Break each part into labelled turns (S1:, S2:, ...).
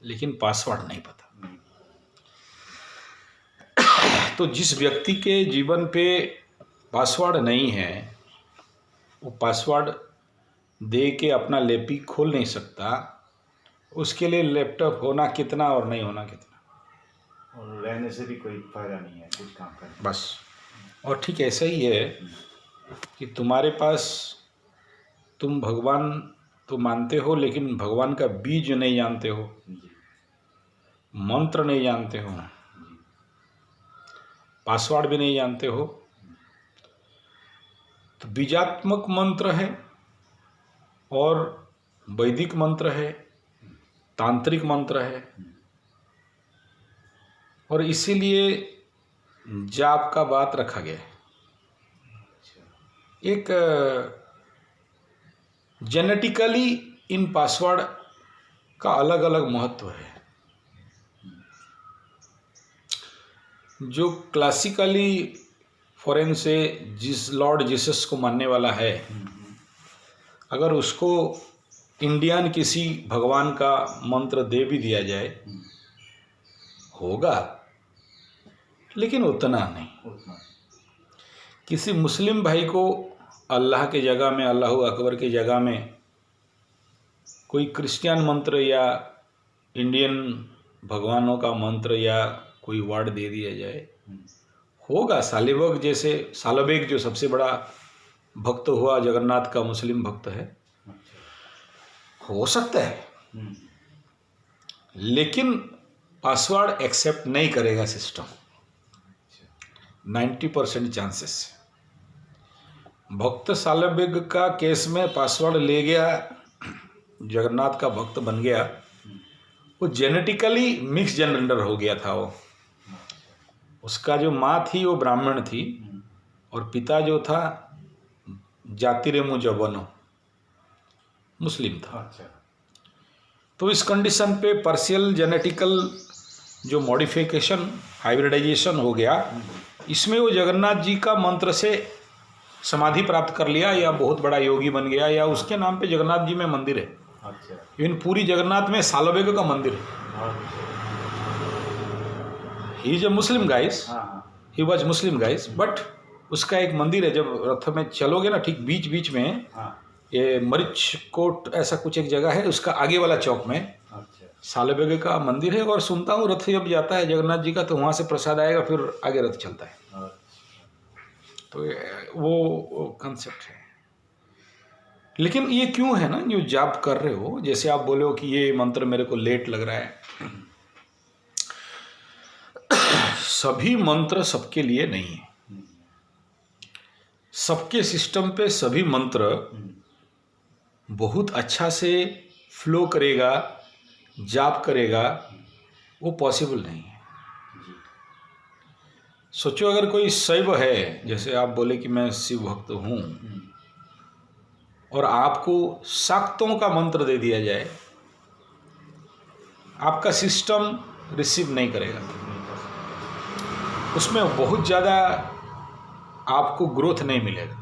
S1: लेकिन पासवर्ड नहीं पता। तो जिस व्यक्ति के जीवन पे पासवर्ड नहीं है, वो पासवर्ड दे के अपना लेपी खोल नहीं सकता। उसके लिए लैपटॉप होना कितना और नहीं होना कितना,
S2: और रहने से भी कोई फायदा नहीं है कुछ काम करने
S1: बस। और ठीक ऐसा ही है कि तुम्हारे पास, तुम भगवान तो मानते हो लेकिन भगवान का बीज नहीं जानते हो, मंत्र नहीं जानते हो, पासवर्ड भी नहीं जानते हो। तो बीजात्मक मंत्र है और वैदिक मंत्र है, तांत्रिक मंत्र है, और इसीलिए जाप का बात रखा गया है। एक जेनेटिकली इन पासवर्ड का अलग अलग महत्व है। जो क्लासिकली फॉरेन से जिस लॉर्ड जीसस को मानने वाला है, अगर उसको इंडियन किसी भगवान का मंत्र दे भी दिया जाए, होगा, लेकिन उतना नहीं। किसी मुस्लिम भाई को अल्लाह के जगह में, अल्लाह अकबर की जगह में कोई क्रिश्चियन मंत्र या इंडियन भगवानों का मंत्र या कोई वर्ड दे दिया जाए, होगा। सालोबेग जो सबसे बड़ा भक्त हुआ, जगन्नाथ का मुस्लिम भक्त है, हो सकता है, लेकिन पासवर्ड एक्सेप्ट नहीं करेगा सिस्टम। 90% चांसेस। भक्त सालोबेग का केस में पासवर्ड ले गया, जगन्नाथ का भक्त बन गया, वो जेनेटिकली मिक्स जेंडर हो गया था। वो उसका जो माँ थी वो ब्राह्मण थी और पिता जो था जातिरेमु जबनो मुस्लिम था। तो इस कंडीशन पे पार्शियल जेनेटिकल जो मॉडिफिकेशन, हाइब्रिडाइजेशन हो गया, इसमें वो जगन्नाथ जी का मंत्र से समाधि प्राप्त कर लिया, या बहुत बड़ा योगी बन गया, या उसके नाम पे जगन्नाथ जी में मंदिर है। इवन पूरी जगन्नाथ में सालोबेग का मंदिर है। He is a Muslim guys, he was Muslim guys, but उसका एक मंदिर है। जब रथ में चलोगे ना, ठीक बीच बीच में ये मरिच कोट ऐसा कुछ एक जगह है, उसका आगे वाला चौक में सालोबेग का मंदिर है। और सुनता हूँ रथ जब जाता है जगन्नाथ जी का, तो वहाँ से प्रसाद आएगा, फिर आगे रथ चलता है। तो वो कंसेप्ट है। लेकिन ये क्यों है ना, जो जाप कर रहे हो, जैसे आप बोले हो कि ये मंत्र मेरे को लेट लग रहा है, सभी मंत्र सबके लिए नहीं है। सबके सिस्टम पे सभी मंत्र बहुत अच्छा से फ्लो करेगा, जाप करेगा, वो पॉसिबल नहीं है। सोचो अगर कोई शैव है, जैसे आप बोले कि मैं शिव भक्त हूँ, और आपको शाक्तों का मंत्र दे दिया जाए, आपका सिस्टम रिसीव नहीं करेगा। उसमें बहुत ज़्यादा आपको ग्रोथ नहीं मिलेगा,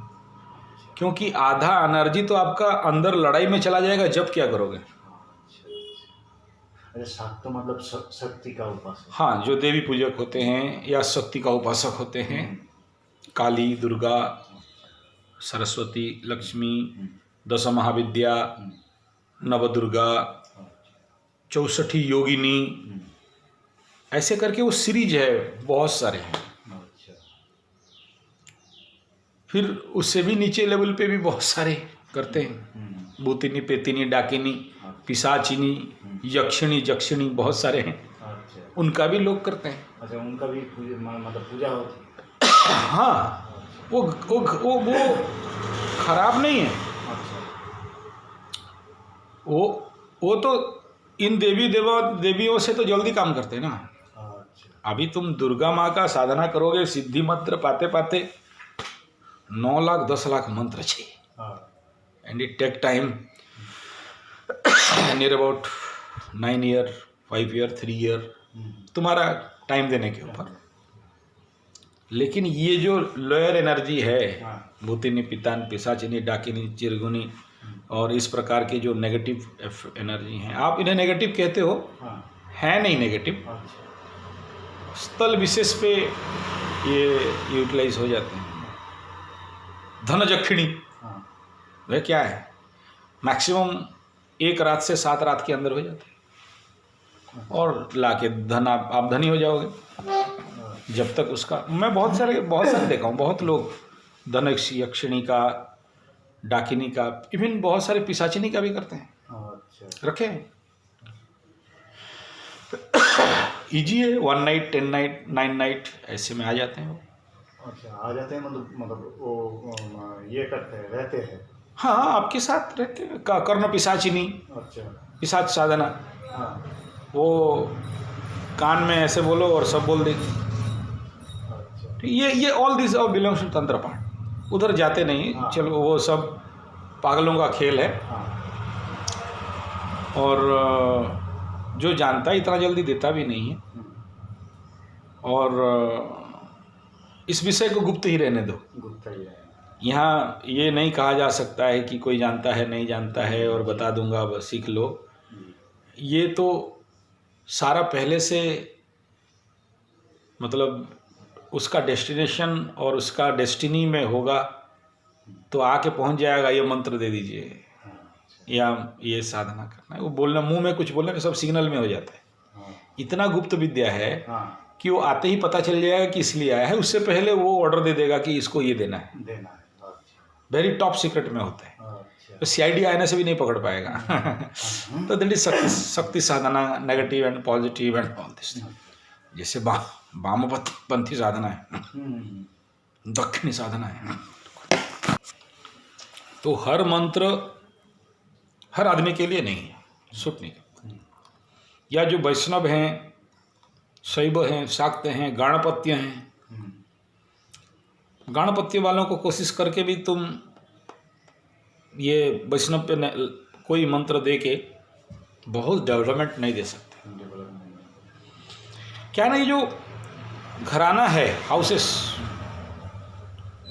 S1: क्योंकि आधा एनर्जी तो आपका अंदर लड़ाई में चला जाएगा। जब क्या करोगे?
S2: शाक्त मतलब शक्ति का उपासक।
S1: हाँ, जो देवी पूजक होते हैं या शक्ति का उपासक होते हैं, काली, दुर्गा, सरस्वती, लक्ष्मी, दश महाविद्या, नवदुर्गा, 64 योगिनी, ऐसे करके वो सीरीज है, बहुत सारे हैं। फिर उससे भी नीचे लेवल पे भी बहुत सारे करते हैं, भूतिनी, पेतिनी, डाकिनी, पिशाचिनी, यक्षिणी, जक्षिणी, बहुत सारे हैं। उनका भी लोग करते हैं।
S2: अच्छा, उनका भी मतलब पूजा होती है।
S1: हाँ, वो खराब नहीं है। वो तो इन देवियों से तो जल्दी काम करते हैं ना। अभी तुम दुर्गा माँ का साधना करोगे, सिद्धि मंत्र पाते पाते 9 लाख 10 लाख मंत्र चाहिए, and it take time near about 9 year, 5 year, 3 year, तुम्हारा टाइम देने के ऊपर। लेकिन ये जो लोअर एनर्जी है, भूतिनी, पितान, पिशाचिनी, डाकिनी, चिरगुनी, और इस प्रकार के जो नेगेटिव एनर्जी हैं, आप इन्हें नेगेटिव कहते हो,
S2: हाँ।
S1: है नहीं नेगेटिव,
S2: अच्छा।
S1: स्थल विशेष पे ये यूटिलाइज हो जाते हैं। धन जक्षिणी
S2: हाँ।
S1: वह क्या है, मैक्सिमम 1 रात से 7 रात के अंदर हो जाते हैं और लाके धन आप धनी हो जाओगे। जब तक उसका, मैं बहुत सारे देखा हूँ, बहुत लोग धन यक्षिणी का, डाकिनी का, इवन बहुत सारे पिशाचिनी का भी करते हैं।
S2: अच्छा।
S1: रखे हैं। इजी है, 1 नाइट 10 नाइट 9 नाइट ऐसे में आ जाते हैं वो।
S2: अच्छा, आ जाते हैं, मतलब वो ये करते हैं, रहते हैं।
S1: हाँ, आपके साथ रहते हैं। कर्ण पिशाचिनी,
S2: अच्छा।
S1: पिशाच साधना,
S2: हाँ।
S1: वो कान में ऐसे बोलो और सब बोल देगी।
S2: अच्छा।
S1: तो ये ऑल दिस बिलोंग्स टू तंत्र पाठ। उधर जाते नहीं।
S2: हाँ।
S1: चलो, वो सब पागलों का खेल है।
S2: हाँ।
S1: और जो जानता है इतना जल्दी देता भी नहीं है। और इस विषय को गुप्त ही रहने दो।
S2: गुप्त ही है।
S1: यहाँ ये नहीं कहा जा सकता है कि कोई जानता है, नहीं जानता है और बता दूंगा बस सीख लो। ये तो सारा पहले से, मतलब उसका डेस्टिनेशन और उसका डेस्टिनी में होगा तो आके पहुंच जाएगा। ये मंत्र दे दीजिए या ये साधना करना है, वो बोलना, मुंह में कुछ बोलना, सब सिग्नल में हो जाता है। इतना गुप्त विद्या है कि वो आते ही पता चल जाएगा कि इसलिए आया है। उससे पहले वो ऑर्डर दे देगा कि इसको ये देना है। वेरी टॉप सीक्रेट में होता है। तो CID आने से भी नहीं पकड़ पाएगा। तो that is shakti sadhana, negative and positive and all this. जैसे वामपंथी साधना है, दक्षिणी साधना है। तो हर मंत्र हर आदमी के लिए नहीं है, सूट नहीं करता। या जो वैष्णव हैं, शैव हैं, शाक्त हैं, गाणपत्य हैं, गाणपत्य वालों को कोशिश करके भी तुम ये वैष्णव पे कोई मंत्र दे के बहुत डेवलपमेंट नहीं दे सकते। क्या ना, ये जो घराना है, हाउसेस,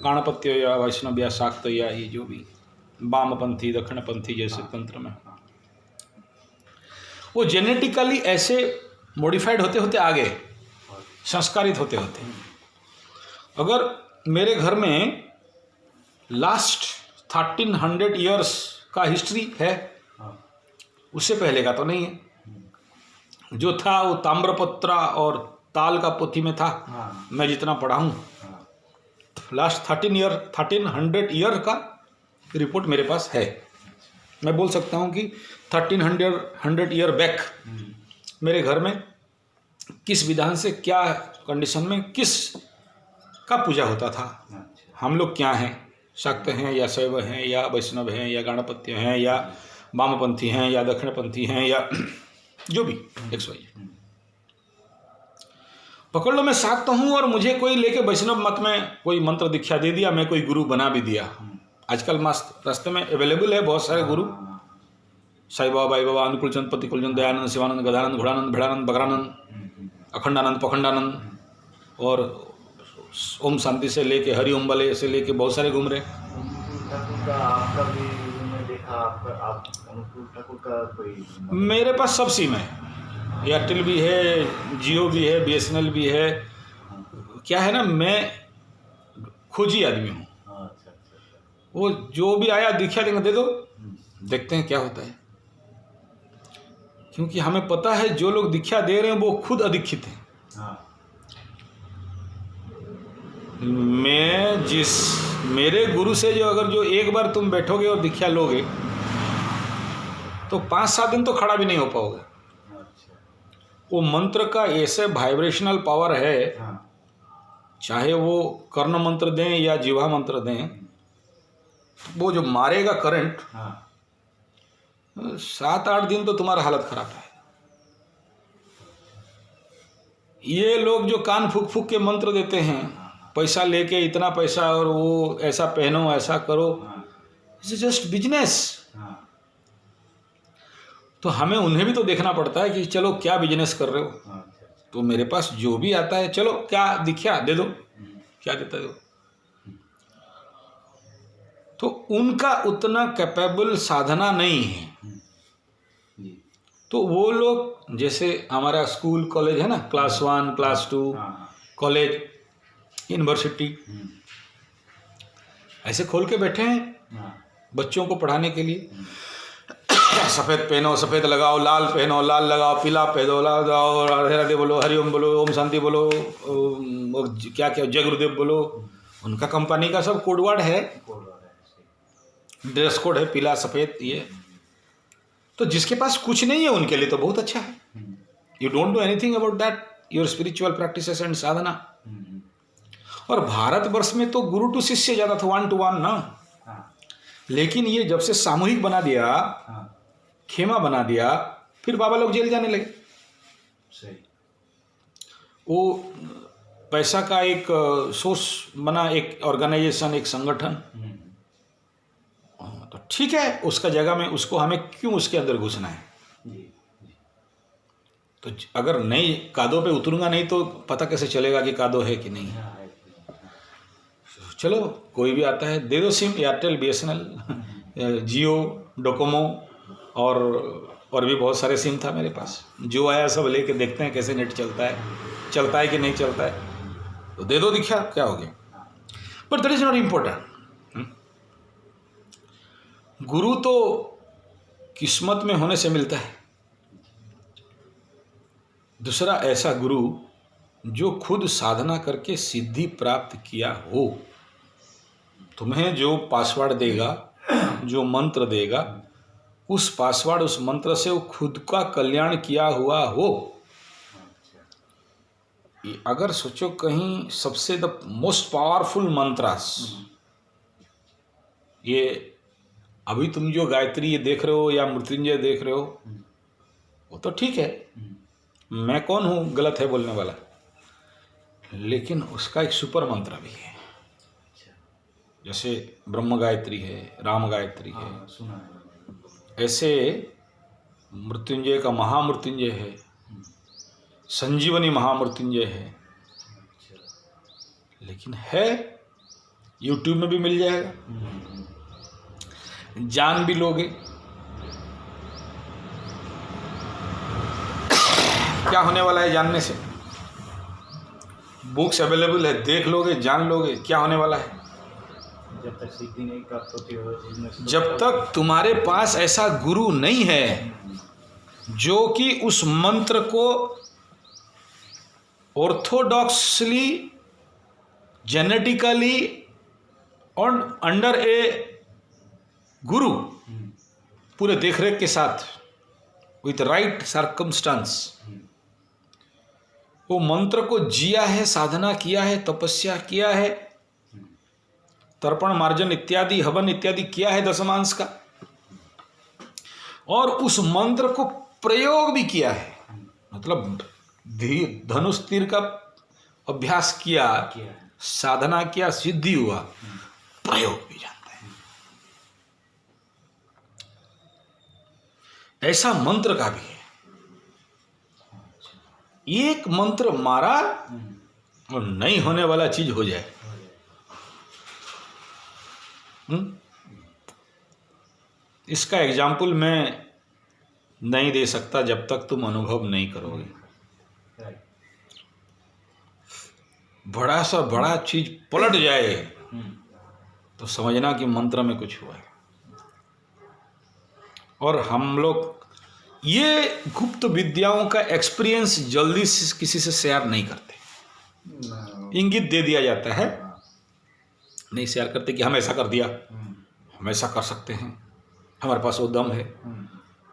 S1: गाणपत्य या वैष्णव या शाक्त या ये जो भी वामपंथी, दक्षिणपंथी जैसे तंत्र में, वो जेनेटिकली ऐसे मॉडिफाइड होते होते आगे संस्कारित होते होते। अगर मेरे घर में लास्ट 1300 ईयर्स का हिस्ट्री है, उससे पहले का तो नहीं है। जो था वो ताम्रपत्र और ताल का पोथी में था। मैं जितना पढ़ा हूँ, लास्ट 1300 ईयर का रिपोर्ट मेरे पास है। मैं बोल सकता हूँ कि 1300 ईयर बैक मेरे घर में किस विधान से, क्या कंडीशन में, किस का पूजा होता था। हम लोग क्या हैं, शाक्त हैं या शैव हैं या वैष्णव हैं या गाणपत्य हैं या वामपंथी हैं या दक्षिणपंथी हैं या जो भी XY पकड़ लो। मैं शाक्त हूँ और मुझे कोई लेके वैष्णव मत में कोई मंत्र दीक्षा दे दिया, मैं कोई गुरु बना भी दिया। आजकल मस्त रास्ते में अवेलेबल है बहुत सारे गुरु, साईं बाबा, बाई बाबा, अनुकूल चंद, प्रतिकूल चंद, दयानंद, शिवानंद, गदानंद, घोड़ानंद, भेड़ानंद, बकरानंद, अखंडानंद, पखंडानंद, और ओम शांति से लेके हरि ओम वाले से लेके बहुत सारे घूम रहे।
S2: आपका भी मैंने देखा, आप अनुकूल ठाकुर का कोई?
S1: मेरे पास सब सिम है, एयरटेल भी है, जियो भी है, BSNL भी है। क्या है ना, मैं खोजी आदमी हूँ। वो जो भी आया दीक्षा देंगे, दे दो, देखते हैं क्या होता है। क्योंकि हमें पता है जो लोग दीक्षा दे रहे हैं वो खुद अदीक्षित हैं। मेरे गुरु से जो अगर जो एक बार तुम बैठोगे और दीक्षा लोगे तो 5-7 दिन तो खड़ा भी नहीं हो पाओगे। वो मंत्र का ऐसे वाइब्रेशनल पावर है, चाहे वो कर्ण मंत्र दें या जीवा मंत्र दें, वो जो मारेगा करंट, 7-8 दिन तो तुम्हारा हालत खराब है। ये लोग जो कान फूक फूक के मंत्र देते हैं, पैसा लेके, इतना पैसा और वो ऐसा पहनो, ऐसा करो, इट्स जस्ट बिजनेस। तो हमें उन्हें भी तो देखना पड़ता है कि चलो क्या बिजनेस कर रहे हो। तो मेरे पास जो भी आता है, चलो क्या दीक्षा दे दो, क्या देता दो। तो उनका उतना कैपेबल साधना नहीं है।
S2: जी।
S1: तो वो लोग जैसे हमारा स्कूल कॉलेज है ना, क्लास 1 क्लास 2
S2: हाँ।
S1: कॉलेज यूनिवर्सिटी ऐसे खोल के बैठे हैं
S2: हाँ।
S1: बच्चों को पढ़ाने के लिए। सफ़ेद पहनो सफ़ेद लगाओ, लाल पहनो लाल लगाओ, पीला पहनो लाल लगाओ, राधे राधे बोलो, हरिओम बोलो, ओम शांति बोलो, और क्या क्या जय गुरुदेव बोलो। उनका कंपनी का सब कोडवर्ड है, ड्रेस कोड है पीला सफ़ेद ये। तो जिसके पास कुछ नहीं है उनके लिए तो बहुत अच्छा है। You don't know anything about that your spiritual practices and sadhana. और भारतवर्ष में तो गुरु टू शिष्य ज़्यादा था, 1 to 1 ना। लेकिन ये जब से सामूहिक बना दिया, खेमा बना दिया, फिर बाबा लोग जेल जाने लगे।
S2: सही।
S1: वो पैसा का एक सोर्स बना, एक ऑर्गेनाइजेशन, एक संगठन। तो ठीक है, उसका जगह में उसको हमें क्यों उसके अंदर घुसना है। तो अगर नहीं कादों पे उतरूंगा नहीं तो पता कैसे चलेगा कि कादो है कि नहीं। चलो कोई भी आता है दे दो सिम, एयरटेल, BSNL, जियो, डोकोमो और भी बहुत सारे सिम था मेरे पास। जो आया सब लेके देखते हैं कैसे नेट चलता है कि नहीं चलता है, तो दे दो, दिखा क्या हो गया। But that is not important. गुरु तो किस्मत में होने से मिलता है। दूसरा ऐसा गुरु जो खुद साधना करके सिद्धि प्राप्त किया हो। तुम्हें जो पासवर्ड देगा, जो मंत्र देगा, उस पासवर्ड उस मंत्र से वो खुद का कल्याण किया हुआ हो। अगर सोचो कहीं सबसे द मोस्ट पावरफुल मंत्रास, ये अभी तुम जो गायत्री ये देख रहे हो या मृत्युंजय देख रहे हो, वो तो ठीक है, मैं कौन हूँ गलत है बोलने वाला, लेकिन उसका एक सुपर मंत्र भी है। जैसे ब्रह्म गायत्री है, राम गायत्री है,
S2: सुना है।
S1: ऐसे मृत्युंजय का महामृत्युंजय है, संजीवनी महामृत्युंजय है। लेकिन है, यूट्यूब में भी मिल जाएगा, जान भी लोगे। क्या होने वाला है जानने से? बुक्स अवेलेबल है, देख लोगे, जान लोगे क्या होने वाला है।
S2: जब तक सिद्धि नहीं प्राप्त होती हो,
S1: जब तक तुम्हारे पास ऐसा गुरु नहीं है जो कि उस मंत्र को ऑर्थोडॉक्सली, जेनेटिकली और अंडर ए गुरु पूरे देखरेख के साथ, विथ राइट सर्कमस्टांस, वो मंत्र को जिया है, साधना किया है, तपस्या किया है, तर्पण मार्जन इत्यादि, हवन इत्यादि किया है दशमांश का, और उस मंत्र को प्रयोग भी किया है। मतलब धनुष तीर का अभ्यास किया, साधना किया, सिद्धि हुआ, प्रयोग भी जानता है। ऐसा मंत्र का भी है। एक मंत्र मारा और नहीं होने वाला चीज हो जाए। इसका एग्जाम्पल मैं नहीं दे सकता जब तक तुम अनुभव नहीं करोगे। बड़ा सा बड़ा चीज पलट जाए तो समझना कि मंत्र में कुछ हुआ है। और हम लोग ये गुप्त विद्याओं का एक्सपीरियंस जल्दी से किसी से शेयर नहीं करते। इंगित दे दिया जाता है, नहीं शेयर करते कि हम ऐसा कर दिया, हम ऐसा कर सकते हैं, हमारे पास वो दम है।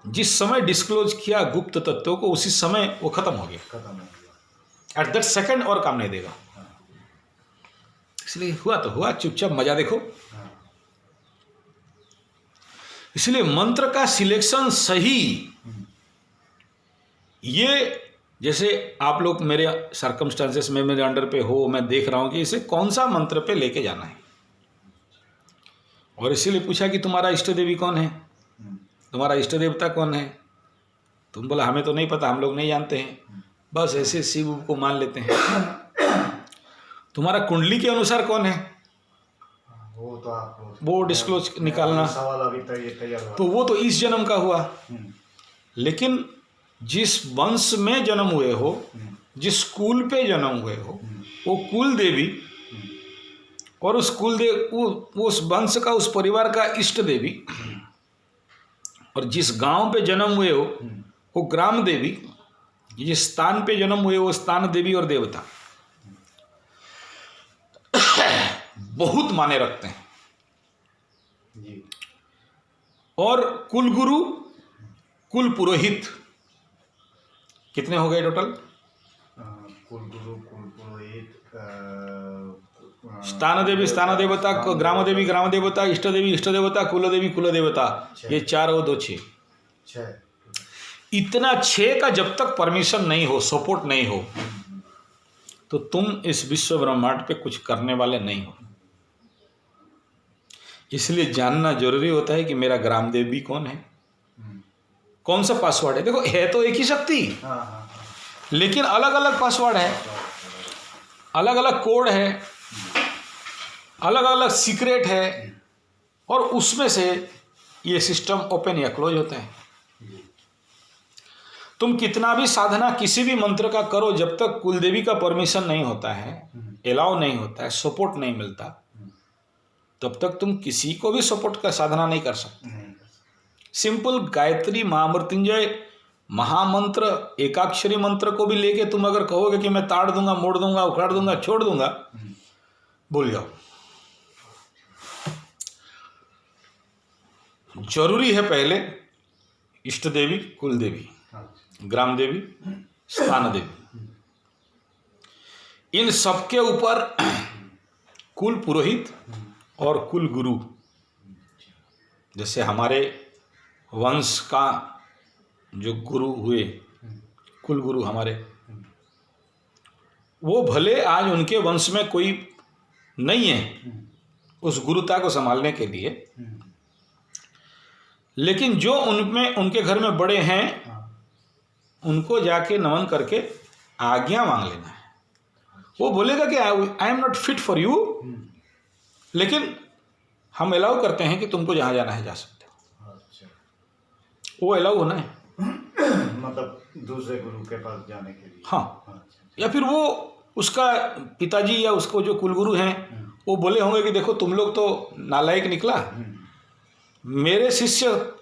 S1: जिस समय डिस्क्लोज किया गुप्त तत्वों को, उसी समय वो खत्म हो गया। एट दैट सेकंड और काम नहीं देगा। इसलिए हुआ तो हुआ, चुपचाप मजा देखो। इसलिए मंत्र का सिलेक्शन सही, ये जैसे आप लोग मेरे सर्कमस्टांसेस में मेरे अंडर पे हो, मैं देख रहा हूं कि इसे कौन सा मंत्र पे लेके जाना है। और इसीलिए पूछा कि तुम्हारा इष्ट देवी कौन है, तुम्हारा इष्ट देवता कौन है। तुम बोला हमें तो नहीं पता, हम लोग नहीं जानते हैं, बस ऐसे शिव को मान लेते हैं। तुम्हारा कुंडली के अनुसार कौन है,
S2: वो तो आप
S1: वो डिस्क्लोज निकालना,
S2: सवाल अभी तैयार हुआ।
S1: तो वो तो इस जन्म का हुआ। लेकिन जिस वंश में जन्म हुए हो, जिस कुल पे जन्म हुए हो, वो कुल देवी और उस उस वंश का, उस परिवार का इष्ट देवी, और जिस गांव पे जन्म हुए हो वो ग्राम देवी, जिस स्थान पे जन्म हुए वो स्थान देवी और देवता बहुत माने रखते हैं।
S2: जी।
S1: और कुल गुरु, कुल पुरोहित, कितने हो गए टोटल?
S2: कुल गुरु, कुल पुरोहित,
S1: स्थान देवी, स्थान देवता, ग्राम देवी, ग्राम देवता, इष्ट देवी, इष्ट देवता, कुल देवी, कुल देवता, ये 4 और 2 6। इतना 6 का जब तक परमिशन नहीं हो, सपोर्ट नहीं हो, तो तुम इस विश्व ब्रह्मांड पे कुछ करने वाले नहीं हो। इसलिए जानना जरूरी होता है कि मेरा ग्राम देवी कौन है, कौन सा पासवर्ड है। देखो, है तो एक ही शक्ति, लेकिन अलग अलग पासवर्ड है, अलग अलग कोड है, अलग अलग सीक्रेट है, और उसमें से ये सिस्टम ओपन या क्लोज होता है। तुम कितना भी साधना किसी भी मंत्र का करो, जब तक कुलदेवी का परमिशन नहीं होता है, अलाउ नहीं होता है, सपोर्ट नहीं मिलता, तब तक तुम किसी को भी सपोर्ट का साधना नहीं कर सकते। सिंपल गायत्री, महामृत्युंजय, महामंत्र, एकाक्षरी मंत्र को भी लेके तुम अगर कहोगे कि मैं ताड़ दूंगा, मोड़ दूंगा, उखाड़ दूंगा, छोड़ दूंगा, भूल जाओ। जरूरी है पहले इष्ट देवी, कुल देवी, ग्राम देवी, स्थान देवी, इन सबके ऊपर कुल पुरोहित और कुल गुरु। जैसे हमारे वंश का जो गुरु हुए, कुल गुरु हमारे, वो भले आज उनके वंश में कोई नहीं है उस गुरुता को संभालने के लिए, लेकिन जो उनमें, उनके घर में बड़े हैं, उनको जाके नमन करके आज्ञा मांग लेना है। वो बोलेगा कि I am not fit for you, लेकिन हम अलाउ करते हैं कि तुमको जहाँ जाना है जा सकते हो।
S2: अच्छा।
S1: वो अलाउ होना है,
S2: मतलब दूसरे गुरु के पास जाने के लिए।
S1: हाँ।
S2: अच्छा।
S1: या फिर वो उसका पिताजी या उसको जो कुलगुरु हैं वो बोले होंगे कि देखो तुम लोग तो नालायक निकला, मेरे शिष्य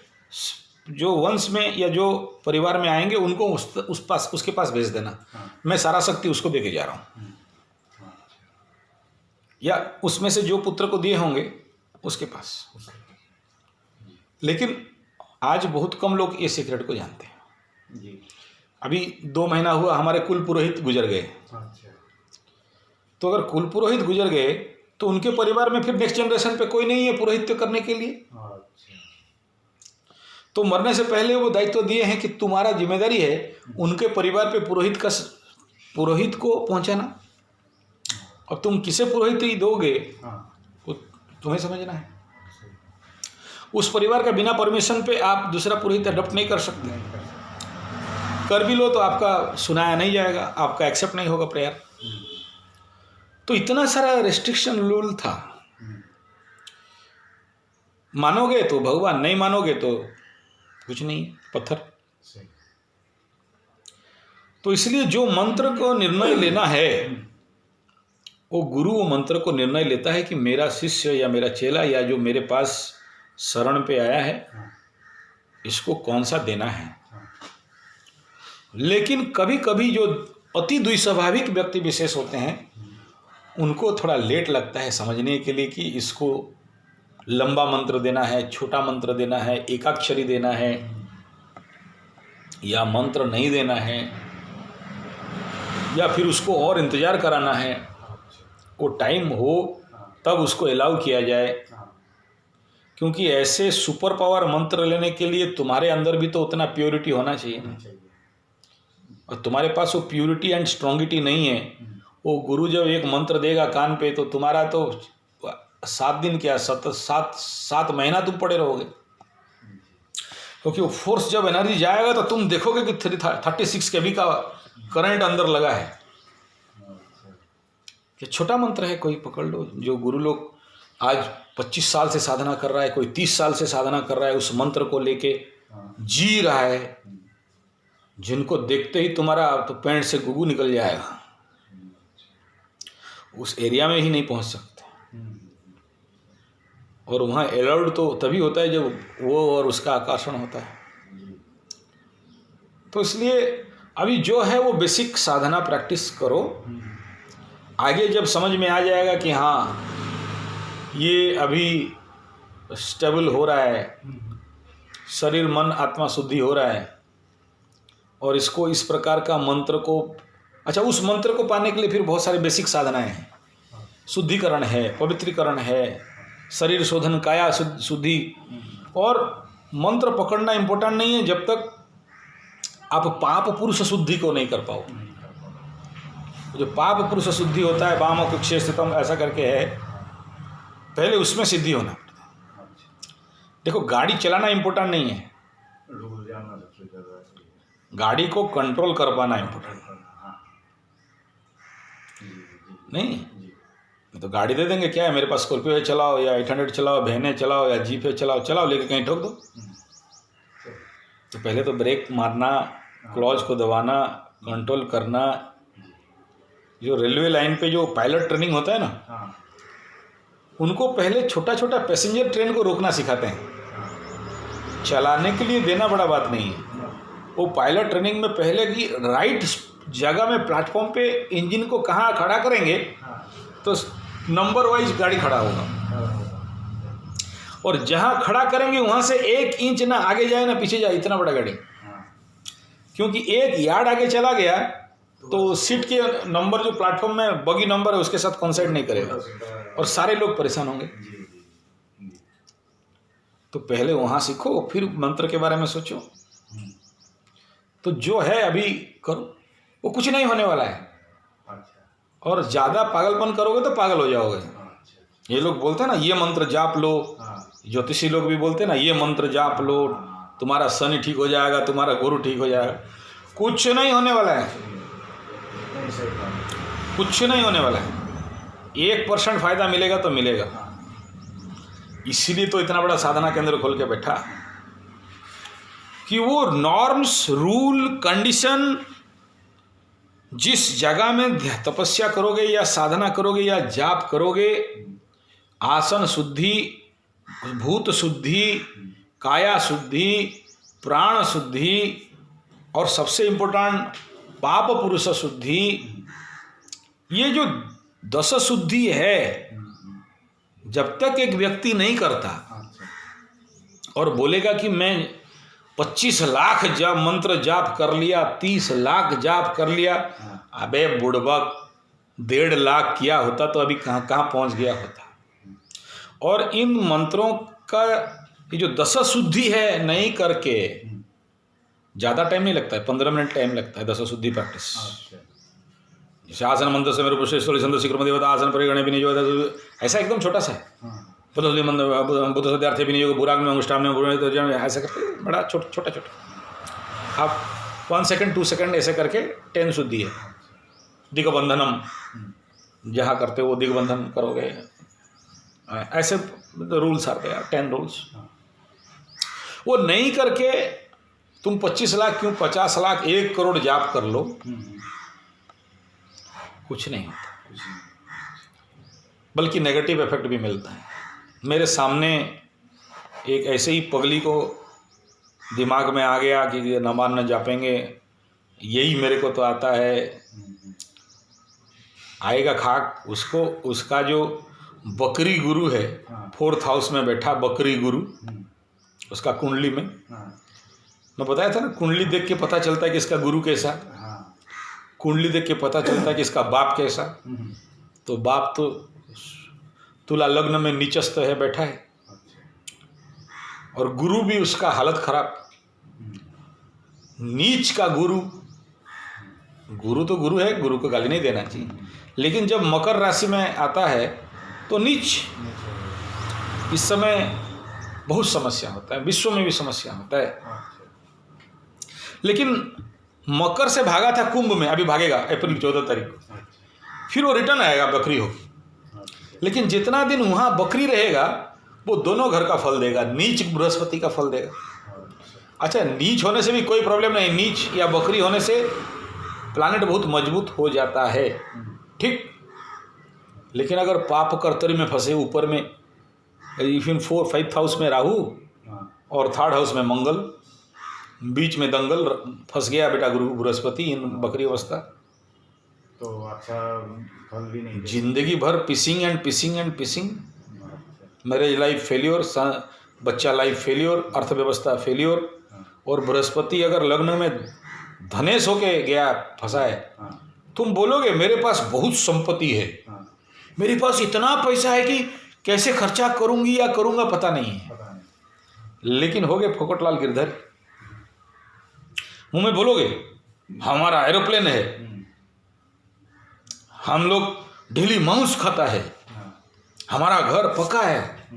S1: जो वंश में या जो परिवार में आएंगे उनको उसके पास भेज देना, मैं सारा शक्ति उसको देके जा रहा हूँ। या उसमें से जो पुत्र को दिए होंगे उसके पास। लेकिन आज बहुत कम लोग ये सीक्रेट को जानते हैं।
S2: जी।
S1: अभी 2 महीना हुआ हमारे कुल पुरोहित गुजर गए।
S2: अच्छा।
S1: तो अगर कुल पुरोहित गुजर गए तो उनके परिवार में फिर नेक्स्ट जनरेशन पे कोई नहीं है पुरोहित्य करने के लिए।
S2: अच्छा।
S1: तो मरने से पहले वो दायित्व दिए हैं कि तुम्हारा जिम्मेदारी है उनके परिवार पे पुरोहित को पहुंचाना। अब तुम किसे पुरोहित दोगे वो तुम्हें समझना है। उस परिवार का बिना परमिशन पे आप दूसरा पुरोहित अडॉप्ट नहीं कर सकते। कर भी लो तो आपका सुनाया नहीं जाएगा, आपका एक्सेप्ट नहीं होगा प्रेयर। तो इतना सारा रेस्ट्रिक्शन रूल था। मानोगे तो भगवान, नहीं मानोगे तो कुछ नहीं, पत्थर। तो इसलिए जो मंत्र को निर्णय लेना है वो गुरु वो मंत्र को निर्णय लेता है कि मेरा शिष्य या मेरा चेला या जो मेरे पास शरण पे आया है इसको कौन सा देना है। लेकिन कभी कभी जो अति द्विस्वाभाविक व्यक्ति विशेष होते हैं उनको थोड़ा लेट लगता है समझने के लिए कि इसको लंबा मंत्र देना है, छोटा मंत्र देना है, एकाक्षरी देना है या मंत्र नहीं देना है, या फिर उसको और इंतज़ार कराना है, वो टाइम हो तब उसको अलाउ किया जाए। क्योंकि ऐसे सुपर पावर मंत्र लेने के लिए तुम्हारे अंदर भी तो उतना प्योरिटी होना चाहिए ना। और तुम्हारे पास वो प्योरिटी एंड स्ट्रॉन्गिटी नहीं है। वो गुरु जब एक मंत्र देगा कान पे तो तुम्हारा तो 7 दिन क्या 7 महीना तुम पड़े रहोगे। क्योंकि वो फोर्स जब एनर्जी जाएगा तो तुम देखोगे कि 36 केवी का करंट अंदर लगा है। कि छोटा मंत्र है कोई पकड़ लो जो गुरु लोग आज 25 साल से साधना कर रहा है, कोई 30 साल से साधना कर रहा है, उस मंत्र को लेके जी रहा है, जिनको देखते ही तुम्हारा तो पैंट से गुगू निकल जाएगा, उस एरिया में ही नहीं पहुंच सकते। और वहाँ अलाउड तो तभी होता है जब वो और उसका आकर्षण होता है। तो इसलिए अभी जो है वो बेसिक साधना प्रैक्टिस करो। आगे जब समझ में आ जाएगा कि हाँ ये अभी स्टेबल हो रहा है, शरीर मन आत्मा शुद्धि हो रहा है, और इसको इस प्रकार का मंत्र को, अच्छा उस मंत्र को पाने के लिए फिर बहुत सारे बेसिक साधनाएं हैं। शुद्धिकरण है, पवित्रीकरण है, शरीर शोधन, काया शुद्धि। और मंत्र पकड़ना इम्पोर्टेंट नहीं है जब तक आप पाप पुरुष शुद्धि को नहीं कर पाओ। जो पाप पुरुष शुद्धि होता है, वाम कुक्षे स्थितम ऐसा करके है, पहले उसमें सिद्धि होना पड़ता है। देखो गाड़ी चलाना इम्पोर्टेंट नहीं है, गाड़ी को कंट्रोल कर पाना इम्पोर्टेंट नहीं। तो गाड़ी दे देंगे, क्या है मेरे पास स्कॉर्पियो है, चलाओ, या 800 चलाओ, बहने चलाओ, या जीप है चलाओ, चलाओ लेके कहीं ठोक दो। तो पहले तो ब्रेक मारना, क्लच को दबाना, कंट्रोल करना। जो रेलवे लाइन पे जो पायलट ट्रेनिंग होता है ना, उनको पहले छोटा छोटा पैसेंजर ट्रेन को रोकना सिखाते हैं। चलाने के लिए देना बड़ा बात नहीं है। वो पायलट ट्रेनिंग में पहले की राइट जगह में प्लेटफॉर्म पे इंजन को कहाँ खड़ा करेंगे तो नंबर वाइज गाड़ी खड़ा होगा, और जहाँ खड़ा करेंगे वहाँ से 1 इंच ना आगे जाए ना पीछे जाए, इतना बड़ा गाड़ी। क्योंकि 1 यार्ड आगे चला गया तो सीट के नंबर जो प्लेटफॉर्म में बगी नंबर है उसके साथ कॉन्साइड नहीं करेगा, और सारे लोग परेशान होंगे। तो पहले वहाँ सीखो, फिर मंत्र के बारे में सोचो। तो जो है अभी करो, वो कुछ नहीं होने वाला है। और ज़्यादा पागलपन करोगे तो पागल हो जाओगे। ये लोग बोलते हैं ना ये मंत्र जाप लो, ज्योतिषी लोग भी बोलते हैं ना ये मंत्र जाप लो, तुम्हारा शनि ठीक हो जाएगा, तुम्हारा गुरु ठीक हो जाएगा। कुछ नहीं होने वाला है, कुछ नहीं होने वाला है। 1% फायदा मिलेगा तो मिलेगा। इसीलिए तो इतना बड़ा साधना केंद्र खोल के बैठा कि वो नॉर्म्स, रूल, कंडीशन, जिस जगह में तपस्या करोगे या साधना करोगे या जाप करोगे, आसन शुद्धि, भूत शुद्धि, काया शुद्धि, प्राण शुद्धि, और सबसे इम्पोर्टेंट पाप पुरुष शुद्धि, ये जो 10 शुद्धि है, जब तक एक व्यक्ति नहीं करता और बोलेगा कि मैं 25 लाख जाप मंत्र जाप कर लिया, 30 लाख जाप कर लिया, अबे बुड़बक 1.5 लाख किया होता तो अभी कहाँ कहाँ पहुँच गया होता। और इन मंत्रों का ये जो 10 शुद्धि है नहीं करके ज़्यादा टाइम नहीं लगता है, 15 मिनट टाइम लगता है 10 शुद्धि प्रैक्टिस। जैसे आसन मंत्र से मेरे पुष्पेश्वरी संत शीघ्र देवता आसन परिगणे भी नहीं जो ऐसा एकदम छोटा सा है। बुद्ध सद्यार्थे भी नहीं होगा, बुराग में अंगुष्ठाम में ऐसा करके बड़ा छोटा छोटा। आप 1 सेकंड 2 सेकंड ऐसे करके 10 शुद्धि है। दिग्बंधनम जहाँ करते हो वो दिग्बंधन करोगे, ऐसे रूल्स आते हैं 10 रूल्स। वो नहीं करके तुम 25 लाख क्यों 50 लाख 1 करोड़ जाप कर लो, कुछ नहीं होता, बल्कि नेगेटिव इफेक्ट भी मिलता है। मेरे सामने एक ऐसे ही पगली को दिमाग में आ गया कि नमान न जापेंगे, यही मेरे को तो आता है, आएगा खाक उसको। उसका जो बकरी गुरु है 4th हाउस में बैठा बकरी गुरु, उसका कुंडली में मैं बताया था ना, कुंडली देख के पता चलता है कि इसका गुरु कैसा, कुंडली देख के पता चलता है कि इसका बाप कैसा। तो बाप तो तुला लग्न में नीचस्थ है, बैठा है, और गुरु भी उसका हालत खराब। नीच का गुरु, गुरु तो गुरु है, गुरु को गाली नहीं देना चाहिए, लेकिन जब मकर राशि में आता है तो नीच। इस समय बहुत समस्या होता है, विश्व में भी समस्या होता है। लेकिन मकर से भागा था कुंभ में, अभी भागेगा अप्रैल 14 तारीख को, फिर वो रिटर्न आएगा बकरी होगी। लेकिन जितना दिन वहाँ बकरी रहेगा वो दोनों घर का फल देगा, नीच बृहस्पति का फल देगा। अच्छा, नीच होने से भी कोई प्रॉब्लम नहीं, नीच या बकरी होने से प्लानट बहुत मजबूत हो जाता है, ठीक। लेकिन अगर पाप कर्तरी में फंसे ऊपर में, इवन 4th हाउस में राहु और 3rd हाउस में मंगल, बीच में दंगल, फंस गया बेटा गुरु बृहस्पति इन बकरी अवस्था,
S2: तो अच्छा फल भी नहीं
S1: जिंदगी भर pissing and pissing and pissing, marriage life failure, बच्चा लाइफ फेल्योर, अर्थव्यवस्था फेल्योर। और बृहस्पति अगर लग्न में धनेश होके गया फंसा है, तुम बोलोगे मेरे पास बहुत संपत्ति है, मेरे पास इतना पैसा है कि कैसे खर्चा करूंगी या करूंगा पता नहीं है, लेकिन हो गए फोकटलाल गिरधर, मुंह में बोलोगे हमारा एरोप्लेन है, हम लोग डेली मांस खाता है, हमारा घर पक्का है,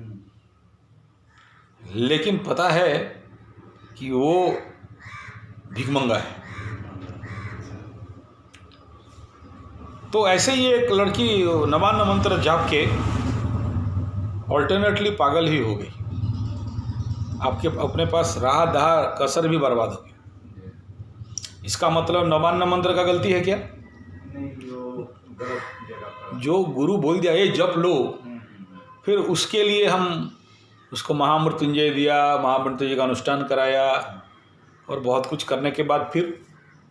S1: लेकिन पता है कि वो भिखमंगा है। तो ऐसे ही एक लड़की नवान्न मंत्र जाप के ऑल्टरनेटली पागल ही हो गई, आपके अपने पास राह दहा कसर भी बर्बाद हो गया। इसका मतलब नवान्न मंत्र का गलती है क्या?
S2: नहीं, वो गलत जगह पर
S1: जो गुरु बोल दिया ये जप लो, फिर उसके लिए हम उसको महामृत्युंजय दिया, महामृत्युंजय का अनुष्ठान कराया और बहुत कुछ करने के बाद फिर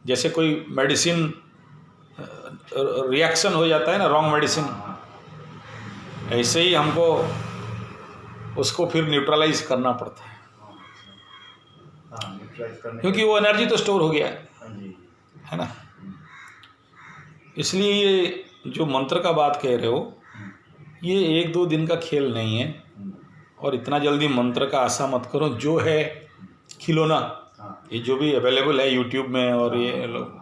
S1: जैसे कोई मेडिसिन रिएक्शन हो जाता है ना, रॉन्ग मेडिसिन, ऐसे ही हमको उसको फिर न्यूट्रलाइज करना पड़ता है,
S2: न्यूट्रलाइज करने
S1: क्योंकि वो एनर्जी तो स्टोर हो गया है ना। इसलिए ये जो मंत्र का बात कह रहे हो, ये 1-2 दिन का खेल नहीं है, और इतना जल्दी मंत्र का आशा मत करो। जो है खिलौना, ये जो भी अवेलेबल है यूट्यूब में और ये लोग,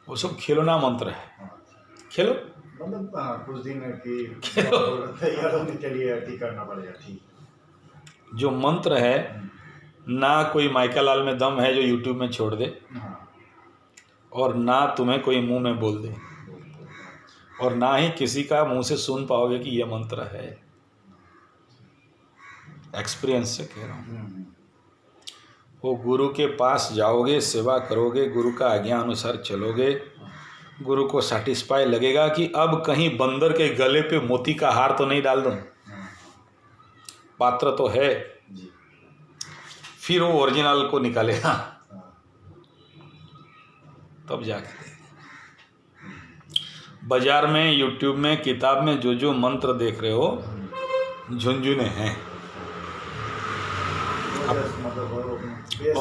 S1: वो सब खिलौना मंत्र है, खेलो
S2: मतलब कुछ दिन की तैयार होने के लिए ठीक करना पड़ेगा, ठीक।
S1: जो मंत्र है ना कोई माइका लाल में दम है जो यूट्यूब में छोड़ दे, और ना तुम्हें कोई मुंह में बोल दे, और ना ही किसी का मुंह से सुन पाओगे कि यह मंत्र है। एक्सपीरियंस से कह रहा हूँ। वो गुरु के पास जाओगे, सेवा करोगे, गुरु का आज्ञा अनुसार चलोगे, गुरु को सैटिस्फाई लगेगा कि अब कहीं बंदर के गले पे मोती का हार तो नहीं डाल दूं, पात्र तो है, फिर वो ओरिजिनल को निकालेगा, तब जाके बाजार में, यूट्यूब में, किताब में जो जो मंत्र देख रहे हो झुंझुने हैं,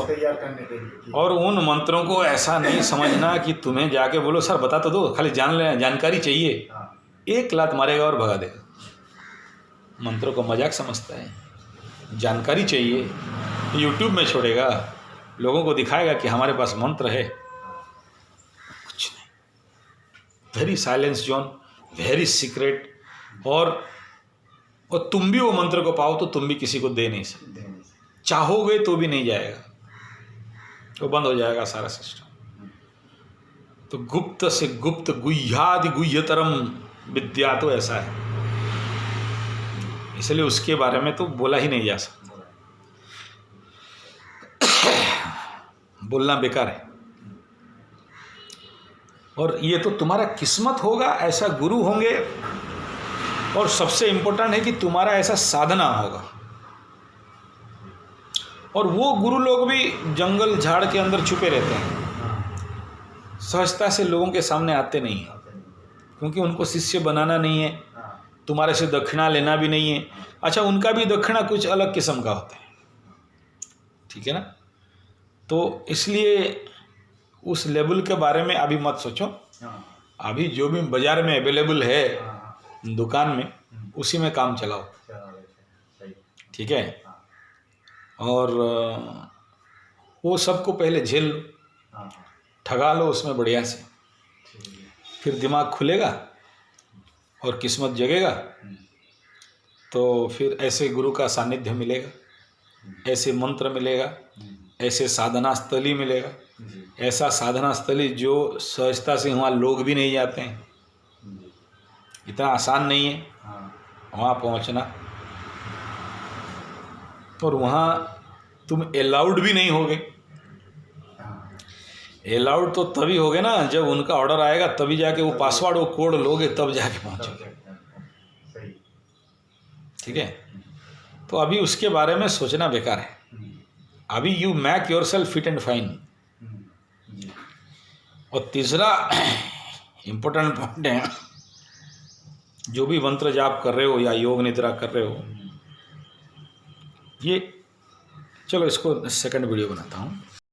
S2: तैयार करने के लिए।
S1: और उन मंत्रों को ऐसा नहीं समझना कि तुम्हें जाके बोलो सर बता तो दो, खाली जानकारी चाहिए, 1 लात मारेगा और भगा देगा। मंत्रों को मजाक समझता है, जानकारी चाहिए, यूट्यूब में छोड़ेगा, लोगों को दिखाएगा कि हमारे पास मंत्र है, कुछ नहीं। Very silence zone, very secret, और तुम भी वो मंत्र को पाओ तो तुम भी किसी को दे नहीं सकते, चाहोगे तो भी नहीं जाएगा, तो बंद हो जाएगा सारा सिस्टम। तो गुप्त से गुप्त, गुह्यादि गुह्यतरम विद्या तो ऐसा है, इसलिए उसके बारे में तो बोला ही नहीं जा सकता, बोलना बेकार है। और ये तो तुम्हारा किस्मत होगा, ऐसा गुरु होंगे, और सबसे इम्पोर्टेंट है कि तुम्हारा ऐसा साधना होगा। और वो गुरु लोग भी जंगल झाड़ के अंदर छुपे रहते हैं, सहजता से लोगों के सामने आते नहीं हैं, क्योंकि उनको शिष्य बनाना नहीं है, तुम्हारे से दक्षिणा लेना भी नहीं है। अच्छा, उनका भी दक्षिणा कुछ अलग किस्म का होता है, ठीक है ना। तो इसलिए उस लेवल के बारे में अभी मत सोचो, अभी जो भी बाजार में अवेलेबल है दुकान में, उसी में काम चलाओ, ठीक है। और वो सबको पहले झेल लो, ठगा लो उसमें बढ़िया से, फिर दिमाग खुलेगा और किस्मत जगेगा, तो फिर ऐसे गुरु का सानिध्य मिलेगा, ऐसे मंत्र मिलेगा, ऐसे साधना स्थली मिलेगा, ऐसा साधना स्थली जो सहजता से वहाँ लोग भी नहीं जाते हैं, इतना आसान नहीं है। वहाँ पहुँचना, और वहाँ तुम अलाउड भी नहीं होगे।
S2: हाँ,
S1: अलाउड तो तभी होगे ना जब उनका ऑर्डर आएगा, तभी जाके वो पासवर्ड वो कोड लोगे, तब जाके पहुँचोगे।
S2: सही।
S1: ठीक है, तो अभी उसके बारे में सोचना बेकार है। अभी you make yourself fit and fine.
S2: जी।
S1: और तीसरा इम्पोर्टेंट पॉइंट है, जो भी मंत्र जाप कर रहे हो या योग निद्रा कर रहे हो, ये चलो इसको सेकंड वीडियो बनाता हूँ।